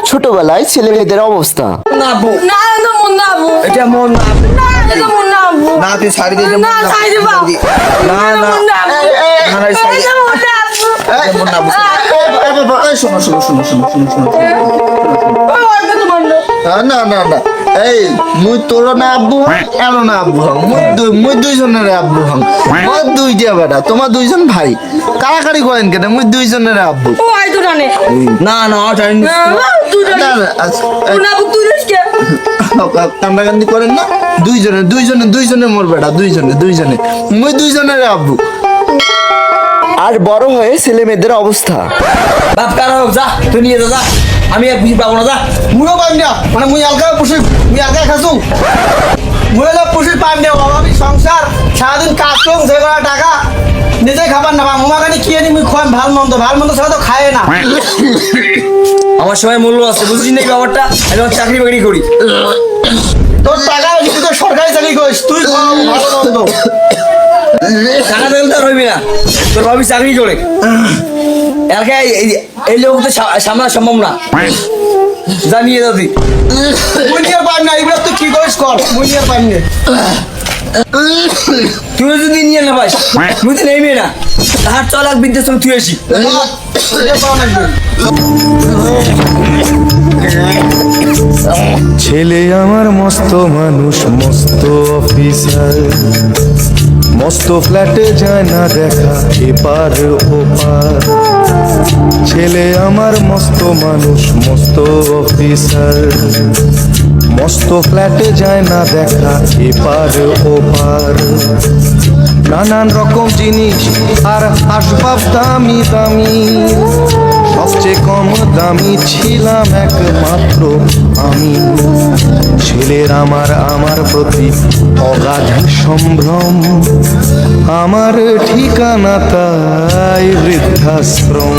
ছোটবেলায় ছেলে মেয়েদের অবস্থা। না আব্বু, না এটা মন না আব্বু, এটা মন না আব্বু। না এটা মন না আব্বু, না তুই শাড়ি দিয়ে না ছাই দিবা, না না মন না আব্বু, না, না, ছাই- এটা মন না আব্বু, এটা মন না আব্বু। শোনো শোনো শোনো শোনো শোনো শোনো ওই ওইটা তো মন না। না না না, এই মুই তোর না আব্বু হং, এনো না আব্বু হং, মুই দুইজনের আব্বু হং। মোর দুই দিয়া বেটা, তোমার দুইজন ভাই কারাকারি করেন কেন? মুই দুইজনের আব্বু। ও আই তো জানে না না জানি তুই জানে না না, আচ্ছা, তুই না আব্বু তুই রিস্কে কান্দাকান্দি করেন না। দুইজনে মোর বেটা, দুইজনে মুই দুইজনের আব্বু। আর বড় হয়ে ছেলে মেয়েদের অবস্থা। বাপ কারা হোক যা, তুই নিয়ে যা, যা। আমি আর বুঝি পাবো না, যা। মুইও পাইম না, মানে মুই আলগা পুষি, মুই আলগা খাসু। মুই হলো পুষি পাইম না, আমি সংসার সারাদিন কাজ করুম, যে কটা টাকা নিজে খাবার না পাম। আমার কাছে কি আনি মুই খাম ভাল মন্দ ছাড়া তো খায় না। আমার সময় মূল্য আছে, বুঝছিস না এই ব্যাপারটা? আমি আমার চাকরি বাকরি করি। তোর টাকা বেশি, তুই তো সরকারি চাকরি করিস, তুই খাওয়া ভালো মন্দ। টাকা দিলে তো আর হইবি না, তোর ভাবি চাকরি করে। এলাকায় এই লোক তো সামলা সম্ভব না, জানিয়ে দাদি মুই নিয়ে পাইম না। এগুলো তুই কি করিস কর, মুই নিয়ে পাইম না। তুই যদি নিয়ে না পাইস, মুই তো নেইবে না। তাহার চল এক বিদ্যুৎ সঙ্গে তুই আসি। ছেলে আমার মস্ত মানুষ, মস্ত অফিসার, মস্ত ফ্ল্যাটে যায় না দেখা এপার ওপার। ছেলে আমার মস্ত মানুষ, মস্ত অফিসার, মস্ত ফ্ল্যাটে যায় না দেখা এপার ওপার। নানান রকম জিনিস আর আসবাব দামি দামি, সবচেয়ে কম দামি ছিলাম একমাত্র আমি। ছেলের আমার প্রতি অগাধ সম্ভ্রম, আমার ঠিকানা তাই বৃদ্ধাশ্রম।